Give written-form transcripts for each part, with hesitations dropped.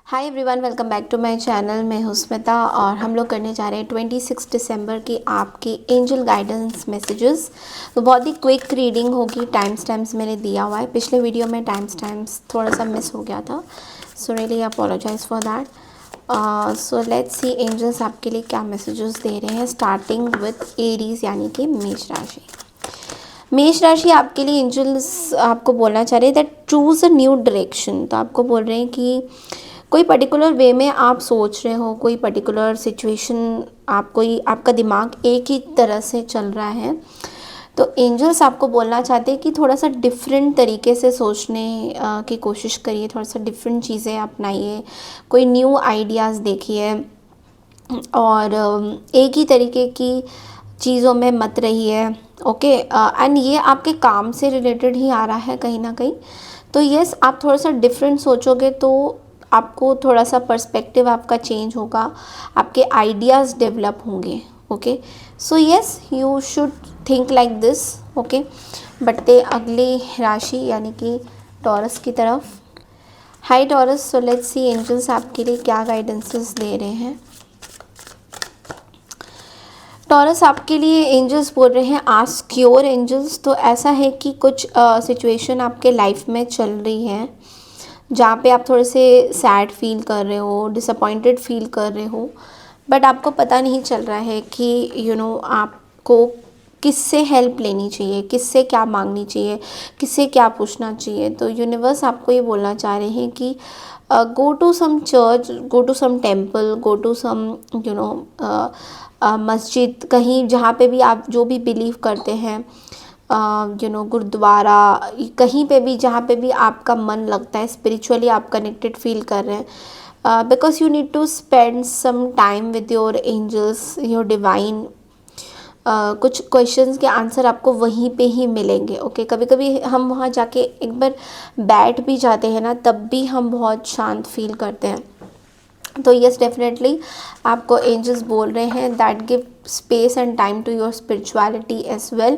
Hi everyone, welcome back to my channel. मैं हूं स्मिता और हम लोग करने जा रहे हैं 26 दिसंबर की आपकी एंजल गाइडेंस मैसेजेस। तो बहुत ही क्विक रीडिंग होगी। टाइम स्टैम्प्स मैंने दिया हुआ है, पिछले वीडियो में टाइम स्टैम्प्स थोड़ा सा मिस हो गया था, so really apologise for that. So let's see angels आपके लिए क्या मैसेजेस दे रहे हैं, स्टार्टिंग विथ एरीज यानी कि मेष राशि। मेष राशि आपके लिए एंजल्स आपको बोलना चाह रहे हैं that choose a new direction. तो आपको बोल रहे हैं कि कोई पर्टिकुलर वे में आप सोच रहे हो, कोई पर्टिकुलर सिचुएशन आपका दिमाग एक ही तरह से चल रहा है। तो एंजल्स आपको बोलना चाहते हैं कि थोड़ा सा डिफरेंट तरीके से सोचने की कोशिश करिए, थोड़ा सा डिफरेंट चीज़ें अपनाइए, कोई न्यू आइडियाज़ देखिए और एक ही तरीके की चीज़ों में मत रहिए। ओके, एंड ये आपके काम से रिलेटेड ही आ रहा है कहीं ना कहीं। तो यस, आप थोड़ा सा डिफरेंट सोचोगे तो आपको थोड़ा सा पर्सपेक्टिव आपका चेंज होगा, आपके आइडियाज़ डेवलप होंगे। Okay, so yes, you should think like this. Okay, बढ़ते अगली राशि यानी कि टॉरस की तरफ। Hi Taurus, so let's see angels आपके लिए क्या गाइडेंसेस दे रहे हैं। टॉरस आपके लिए एंजल्स बोल रहे हैं आस्क योर एंजल्स। तो ऐसा है कि कुछ सिचुएशन आपके लाइफ में चल रही है जहाँ पे आप थोड़े से सैड फील कर रहे हो, डिसअपॉइंटेड फील कर रहे हो, बट आपको पता नहीं चल रहा है कि आपको किससे हेल्प लेनी चाहिए, किससे क्या मांगनी चाहिए, किससे क्या पूछना चाहिए। तो यूनिवर्स आपको ये बोलना चाह रहे हैं कि go to some church, go to some temple, go to some मस्जिद, कहीं जहाँ पे भी आप जो भी बिलीव करते हैं, गुरुद्वारा, कहीं पे भी जहाँ पे भी आपका मन लगता है, स्पिरिचुअली आप कनेक्टेड फील कर रहे हैं, because you need to spend some time with your angels, your divine. कुछ क्वेश्चंस के आंसर आपको वहीं पे ही मिलेंगे। ओके, कभी कभी हम वहाँ जाके एक बार बैठ भी जाते हैं ना, तब भी हम बहुत शांत फील करते हैं। तो यस, डेफिनेटली आपको एंजल्स बोल रहे हैं that give space and time to your spirituality as well.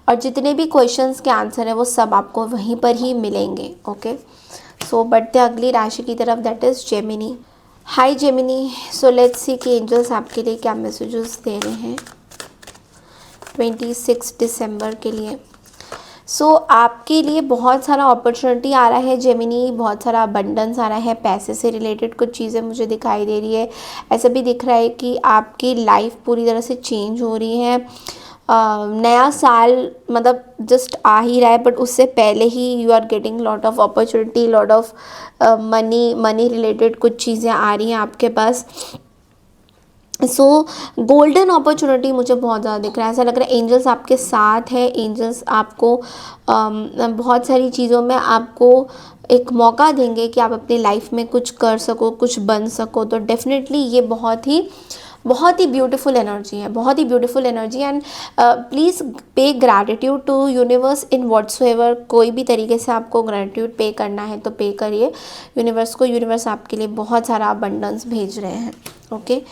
और जितने भी क्वेश्चंस के आंसर हैं वो सब आपको वहीं पर ही मिलेंगे। ओके, सो बढ़ते अगली राशि की तरफ, that is Gemini. Hi Gemini, so let's सी कि एंजल्स आपके लिए क्या मैसेजेस दे रहे हैं 26 दिसंबर के लिए। सो आपके लिए बहुत सारा अपॉर्चुनिटी आ रहा है जेमिनी, बहुत सारा अबंडेंस आ रहा है, पैसे से रिलेटेड कुछ चीज़ें मुझे दिखाई दे रही है। ऐसा भी दिख रहा है कि आपकी लाइफ पूरी तरह से चेंज हो रही है। नया साल मतलब जस्ट आ ही रहा है, बट उससे पहले ही you are getting lot of opportunity, lot of money related कुछ चीज़ें आ रही हैं आपके पास। सो गोल्डन अपॉर्चुनिटी मुझे बहुत ज़्यादा दिख रहा है। ऐसा लग रहा है एंजल्स आपके साथ है, एंजल्स आपको बहुत सारी चीज़ों में आपको एक मौका देंगे कि आप अपनी लाइफ में कुछ कर सको, कुछ बन सको। तो डेफिनेटली ये बहुत ही ब्यूटीफुल एनर्जी है, बहुत ही beautiful energy. And please pay gratitude to universe in whatsoever. कोई भी तरीके से आपको ग्रैटिट्यूड पे करना है तो पे करिए यूनिवर्स को। यूनिवर्स आपके लिए बहुत सारा अबंडेंस भेज रहे हैं। ओके,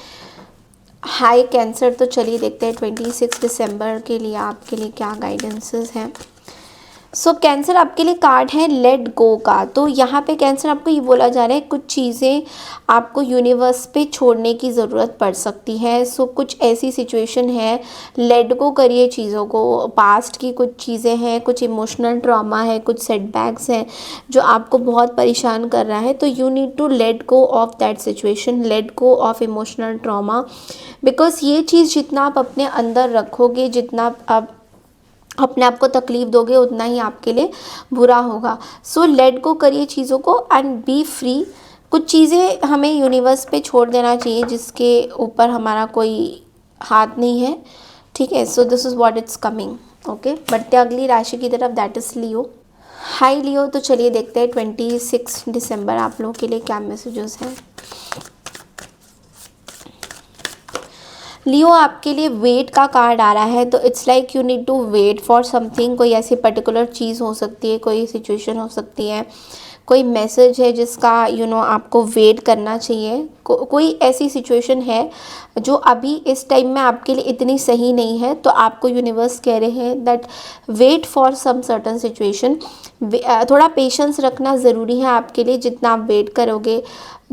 हाय कैंसर, तो चलिए देखते हैं 26 दिसंबर के लिए आपके लिए क्या गाइडेंसेस हैं। सो कैंसर आपके लिए कार्ड है लेट गो का। तो यहाँ पे कैंसर आपको ये बोला जा रहा है कुछ चीज़ें आपको यूनिवर्स पे छोड़ने की ज़रूरत पड़ सकती है। सो कुछ ऐसी सिचुएशन है, लेट गो करिए चीज़ों को। पास्ट की कुछ चीज़ें हैं, कुछ इमोशनल ट्रॉमा है, कुछ सेटबैक्स हैं जो आपको बहुत परेशान कर रहा है। तो you need to let go of that situation, let go of emotional trauma, because ये चीज़ जितना आप अपने अंदर रखोगे, जितना आप अपने आप को तकलीफ़ दोगे, उतना ही आपके लिए बुरा होगा। सो लेट गो करिए चीज़ों को एंड बी फ्री। कुछ चीज़ें हमें यूनिवर्स पे छोड़ देना चाहिए जिसके ऊपर हमारा कोई हाथ नहीं है। ठीक है, सो this is what it's coming. Okay, बढ़ते अगली राशि की तरफ, दैट इज़ लियो। हाय लियो, तो चलिए देखते हैं 26 दिसंबर आप लोगों के लिए क्या मैसेजेस हैं। लियो आपके लिए वेट का कार्ड आ रहा है। तो it's like you need to wait for something. कोई ऐसी पर्टिकुलर चीज़ हो सकती है, कोई सिचुएशन हो सकती है, कोई मैसेज है जिसका आपको वेट करना चाहिए, कोई ऐसी सिचुएशन है जो अभी इस टाइम में आपके लिए इतनी सही नहीं है, तो आपको यूनिवर्स कह रहे हैं that wait for some certain situation. थोड़ा पेशेंस रखना ज़रूरी है आपके लिए। जितना आप वेट करोगे,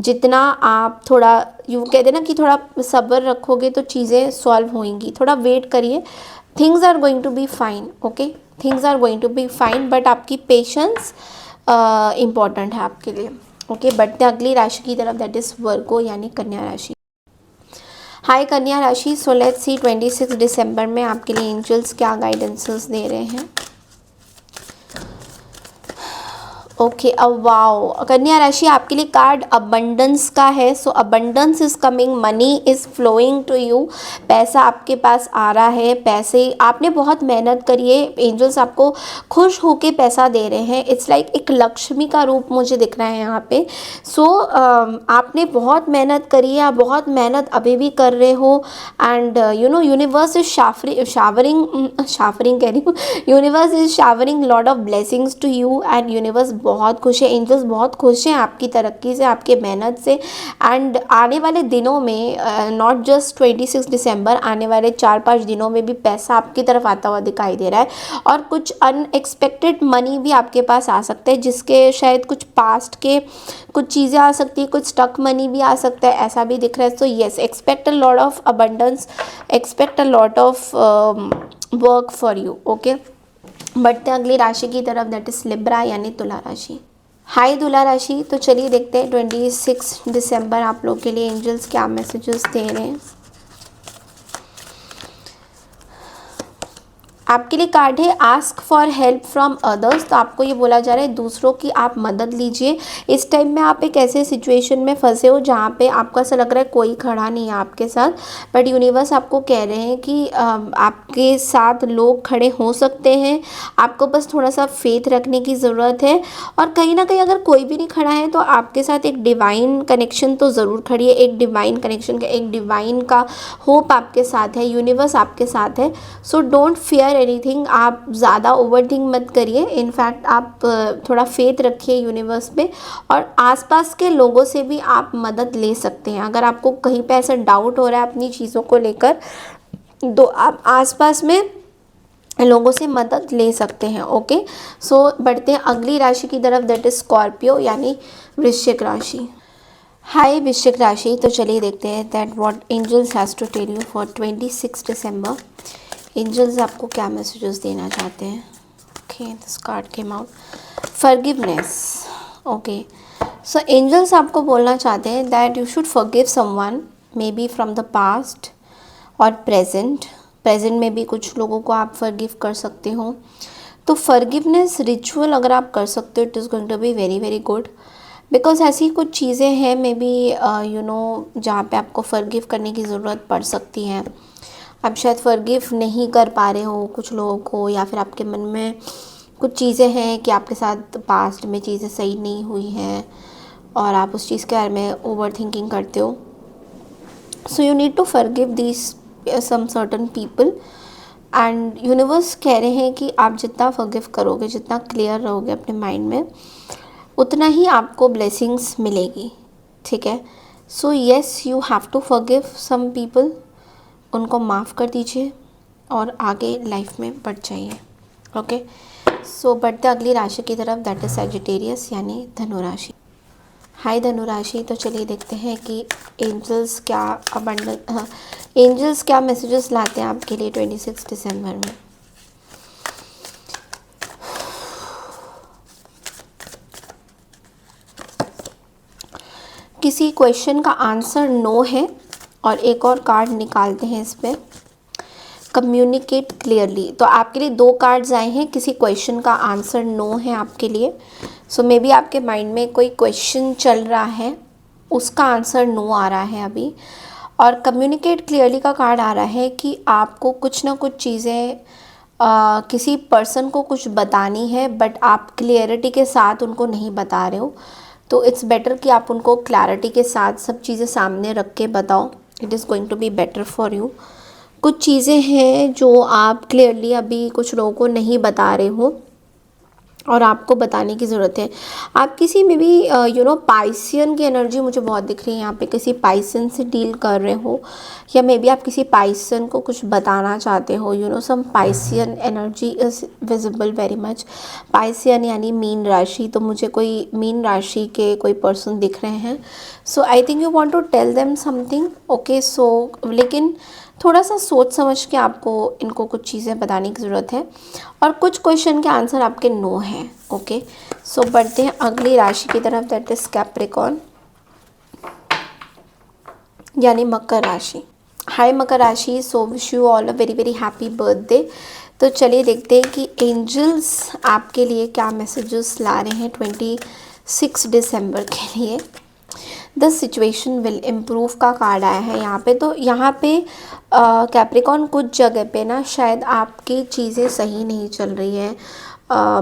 जितना आप थोड़ा कहते हैं ना कि थोड़ा सब्र रखोगे तो चीज़ें सॉल्व होंगी। थोड़ा वेट करिए, things are going to be fine. Okay, things are going to be fine, but आपकी पेशेंस इम्पॉर्टेंट है आपके लिए। ओके, बढ़ते हैं अगली राशि की तरफ, दैट इज़ वर्गो यानी कन्या राशि। हाय कन्या राशि, सो लेट्स सी 26 दिसंबर में आपके लिए एंजल्स क्या गाइडेंसेस दे रहे हैं। ओके, अब वाओ, कन्या राशि आपके लिए कार्ड अबंडेंस का है। So abundance is coming, money is flowing to you. पैसा आपके पास आ रहा है, पैसे आपने बहुत मेहनत करी है, एंजल्स आपको खुश होके पैसा दे रहे हैं। इट्स लाइक एक लक्ष्मी का रूप मुझे दिख रहा है यहाँ पे। सो आपने बहुत मेहनत करी है, आप बहुत मेहनत अभी भी कर रहे हो, एंड यूनिवर्स इज शावरिंग कह रही हूँ, universe is showering lot of blessings to you, and universe बहुत खुश है, एंजल्स बहुत खुश हैं आपकी तरक्की से, आपके मेहनत से। एंड आने वाले दिनों में, नॉट जस्ट 26 दिसंबर, आने वाले 4-5 दिनों में भी पैसा आपकी तरफ आता हुआ दिखाई दे रहा है, और कुछ अनएक्सपेक्टेड मनी भी आपके पास आ सकता है, जिसके शायद कुछ पास्ट के कुछ चीज़ें आ सकती है, कुछ स्टक मनी भी आ सकता है, ऐसा भी दिख रहा है। So yes, expect a lot of abundance, expect a lot of work for you. Okay, बढ़ते हैं अगली राशि की तरफ, दैट इज लिब्रा यानी तुला राशि। हाय तुला राशि, तो चलिए देखते हैं 26 दिसंबर आप लोग के लिए एंजल्स क्या मैसेजेस दे रहे हैं। आपके लिए कार्ड है ask for help from others. तो आपको ये बोला जा रहा है दूसरों की आप मदद लीजिए। इस टाइम में आप एक ऐसे सिचुएशन में फंसे हो जहाँ पे आपको ऐसा लग रहा है कोई खड़ा नहीं है आपके साथ, बट यूनिवर्स आपको कह रहे हैं कि आपके साथ लोग खड़े हो सकते हैं, आपको बस थोड़ा सा फेथ रखने की ज़रूरत है। और कहीं ना कहीं अगर कोई भी नहीं खड़ा है तो आपके साथ एक डिवाइन कनेक्शन तो ज़रूर खड़ी है, एक डिवाइन कनेक्शन का, एक डिवाइन का होप आपके साथ है, यूनिवर्स आपके साथ है। सो डोंट फियर एनीथिंग, आप ज़्यादा ओवर थिंक मत करिए। इनफैक्ट आप थोड़ा फेथ रखिए यूनिवर्स पे, और आसपास के लोगों से भी आप मदद ले सकते हैं। अगर आपको कहीं पे ऐसा डाउट हो रहा है अपनी चीज़ों को लेकर, तो आप आसपास में लोगों से मदद ले सकते हैं। ओके, सो बढ़ते हैं अगली राशि की तरफ, दैट इज स्कॉर्पियो यानी वृश्चिक राशि। हाय वृश्चिक राशि, तो चलिए देखते हैं that what angels has to tell you for 26 December. Angels आपको क्या मैसेजेस देना चाहते हैं। Okay, this card came out, forgiveness. Okay, so angels आपको बोलना चाहते हैं that you should forgive someone, maybe from the past और प्रेजेंट में भी कुछ लोगों को आप फॉरगिव कर सकते हो। तो फॉरगिवनेस रिचुअल अगर आप कर सकते हो, it is going to be very very good, because ऐसी कुछ चीज़ें हैं मे बी जहाँ पे आपको फॉरगिव करने की ज़रूरत पड़ सकती है। आप शायद फॉरगिव नहीं कर पा रहे हो कुछ लोगों को, या फिर आपके मन में कुछ चीज़ें हैं कि आपके साथ पास्ट में चीज़ें सही नहीं हुई हैं और आप उस चीज़ के बारे में ओवर थिंकिंग करते हो। So you need to forgive this some certain people, and universe कह रहे हैं कि आप जितना फॉरगिव करोगे, जितना क्लियर रहोगे अपने माइंड में, उतना ही आपको ब्लेसिंग्स मिलेगी। ठीक है, so yes, you have to forgive some people, उनको माफ़ कर दीजिए और आगे लाइफ में बढ़ जाइए। ओके, सो बढ़ते अगली राशि की तरफ, दैट इज सैजिटेरियस यानी धनु राशि। हाय धनु राशि, तो चलिए देखते हैं कि एंजल्स क्या मैसेजेस लाते हैं आपके लिए 26 दिसंबर में। किसी क्वेश्चन का आंसर नो है, और एक और कार्ड निकालते हैं इस पर, कम्युनिकेट क्लियरली। तो आपके लिए 2 कार्ड्स आए हैं, किसी क्वेश्चन का आंसर नो है आपके लिए। सो मे बी आपके माइंड में कोई क्वेश्चन चल रहा है, उसका आंसर नो आ रहा है अभी। और कम्युनिकेट क्लियरली का कार्ड आ रहा है कि आपको कुछ ना कुछ चीज़ें किसी पर्सन को कुछ बतानी है, बट आप क्लियरिटी के साथ उनको नहीं बता रहे हो। तो इट्स बेटर कि आप उनको क्लैरिटी के साथ सब चीज़ें सामने रख के बताओ, it is going to be better for you. कुछ चीज़ें हैं जो आप क्लियरली अभी कुछ लोगों को नहीं बता रहे हो, और आपको बताने की ज़रूरत है। आप किसी में भी पाइसियन की एनर्जी मुझे बहुत दिख रही है यहाँ पे, किसी पाइसियन से डील कर रहे हो, या मे बी आप किसी पाइसियन को कुछ बताना चाहते हो, some Piscean energy is visible very much. Piscean यानी मीन राशि, तो मुझे कोई मीन राशि के कोई पर्सन दिख रहे हैं। So I think you want to tell them something, okay. So लेकिन थोड़ा सा सोच समझ के आपको इनको कुछ चीज़ें बताने की ज़रूरत है, और कुछ क्वेश्चन के आंसर आपके नो हैं, ओके। सो बढ़ते हैं अगली राशि की तरफ, दैट इज कैप्रिकॉर्न यानी मकर राशि। हाय मकर राशि, so wish you all a very very happy birthday. तो चलिए देखते हैं कि एंजल्स आपके लिए क्या मैसेजेस ला रहे हैं 26 दिसंबर के लिए। द सिचुएशन विल इम्प्रूव का कार्ड आया है यहाँ पे। तो यहाँ पे कैप्रिकॉर्न कुछ जगह पे ना शायद आपकी चीज़ें सही नहीं चल रही हैं।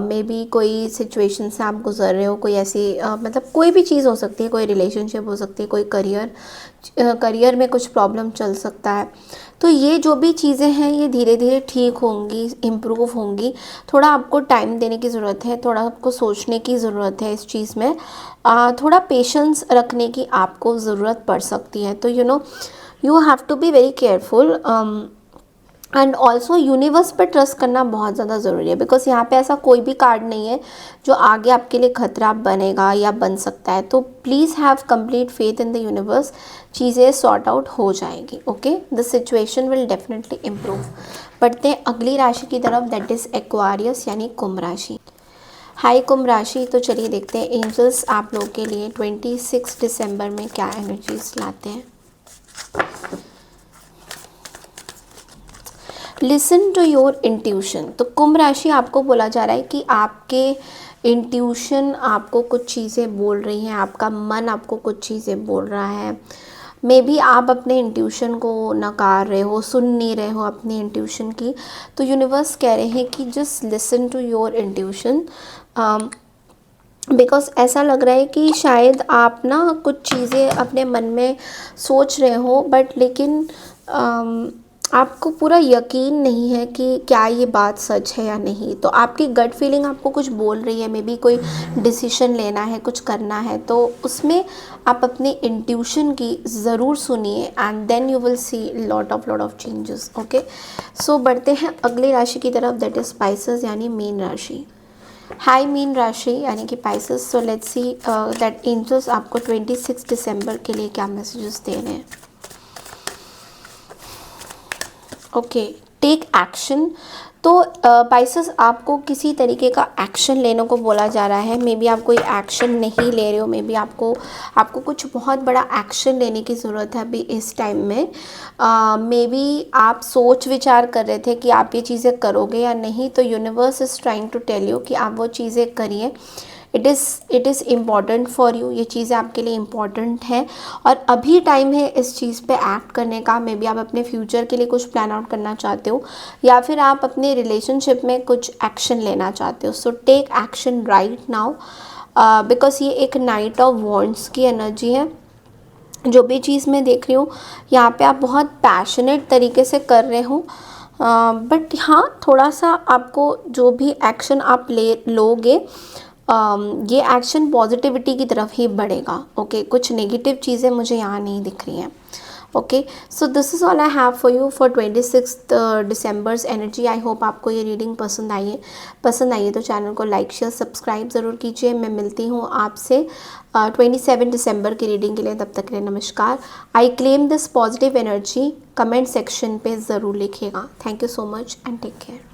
मे बी कोई सिचुएशन से आप गुजर रहे हो, कोई ऐसी मतलब कोई भी चीज़ हो सकती है, कोई रिलेशनशिप हो सकती है, कोई करियर में कुछ प्रॉब्लम चल सकता है। तो ये जो भी चीज़ें हैं ये धीरे धीरे ठीक होंगी, इम्प्रूव होंगी। थोड़ा आपको टाइम देने की ज़रूरत है, थोड़ा आपको सोचने की ज़रूरत है इस चीज़ में, थोड़ा पेशेंस रखने की आपको ज़रूरत पड़ सकती है। तो you have to be very careful, and also universe पर ट्रस्ट करना बहुत ज़्यादा ज़रूरी है, बिकॉज यहाँ पे ऐसा कोई भी कार्ड नहीं है जो आगे आपके लिए खतरा बनेगा या बन सकता है। तो please have complete faith in the universe, चीज़ें सॉर्ट आउट हो जाएगी, okay. The situation will definitely improve. बढ़ते हैं अगली राशि की तरफ, दैट इज़ एक्वारियस यानी कुंभ राशि। हाय कुंभ राशि, तो चलिए देखते हैं एंजल्स आप लोगों के लिए 26 दिसंबर में क्या एनर्जीज लाते हैं। Listen to your intuition. तो कुंभ राशि आपको बोला जा रहा है कि आपके इंट्यूशन आपको कुछ चीज़ें बोल रही हैं, आपका मन आपको कुछ चीज़ें बोल रहा है। मे बी आप अपने इंट्यूशन को नकार रहे हो, सुन नहीं रहे हो अपनी इंट्यूशन की। तो यूनिवर्स कह रहे हैं कि just listen to your intuition, because ऐसा लग रहा है कि शायद आप ना कुछ चीज़ें अपने मन में सोच रहे हो, बट लेकिन आपको पूरा यकीन नहीं है कि क्या ये बात सच है या नहीं। तो आपकी गट फीलिंग आपको कुछ बोल रही है, मे बी कोई डिसीजन लेना है, कुछ करना है, तो उसमें आप अपने इंट्यूशन की ज़रूर सुनिए, and then you will see lot of changes, okay. So बढ़ते हैं अगली राशि की तरफ, दैट इज स्पाइसेस यानी मीन राशि। हाई मीन राशि यानी कि Pisces. So let's see that angels आपको 26 दिसंबर के लिए क्या मैसेजेस दे रहे हैं। Okay, take action. तो पाइसेस आपको किसी तरीके का एक्शन लेने को बोला जा रहा है। मे बी आप कोई एक्शन नहीं ले रहे हो, मे बी आपको कुछ बहुत बड़ा एक्शन लेने की ज़रूरत है अभी इस टाइम में। मे बी आप सोच विचार कर रहे थे कि आप ये चीज़ें करोगे या नहीं, तो universe is trying to tell you कि आप वो चीज़ें करिए। It is important for you, ये चीज़ें आपके लिए इम्पॉर्टेंट है, और अभी टाइम है इस चीज़ पे एक्ट करने का। मे बी आप अपने फ्यूचर के लिए कुछ प्लान आउट करना चाहते हो, या फिर आप अपने रिलेशनशिप में कुछ एक्शन लेना चाहते हो। So take action right now, because ये एक नाइट ऑफ वॉन्ड्स की एनर्जी है। जो भी चीज़ मैं देख रही हूँ यहाँ पे आप बहुत पैशनेट तरीके से कर रहे हो, बट हाँ थोड़ा सा आपको जो भी एक्शन आप लोगे, ये एक्शन पॉजिटिविटी की तरफ ही बढ़ेगा, ओके। कुछ नेगेटिव चीज़ें मुझे यहाँ नहीं दिख रही हैं, okay. So this is all I have for you for 26 December's energy. I hope आपको ये रीडिंग पसंद आई है तो चैनल को लाइक शेयर सब्सक्राइब ज़रूर कीजिए। मैं मिलती हूँ आपसे 27 दिसंबर की रीडिंग के लिए। तब तक के लिए नमस्कार। I claim this positive energy, comment section पे ज़रूर लिखिएगा। Thank you so much and take care.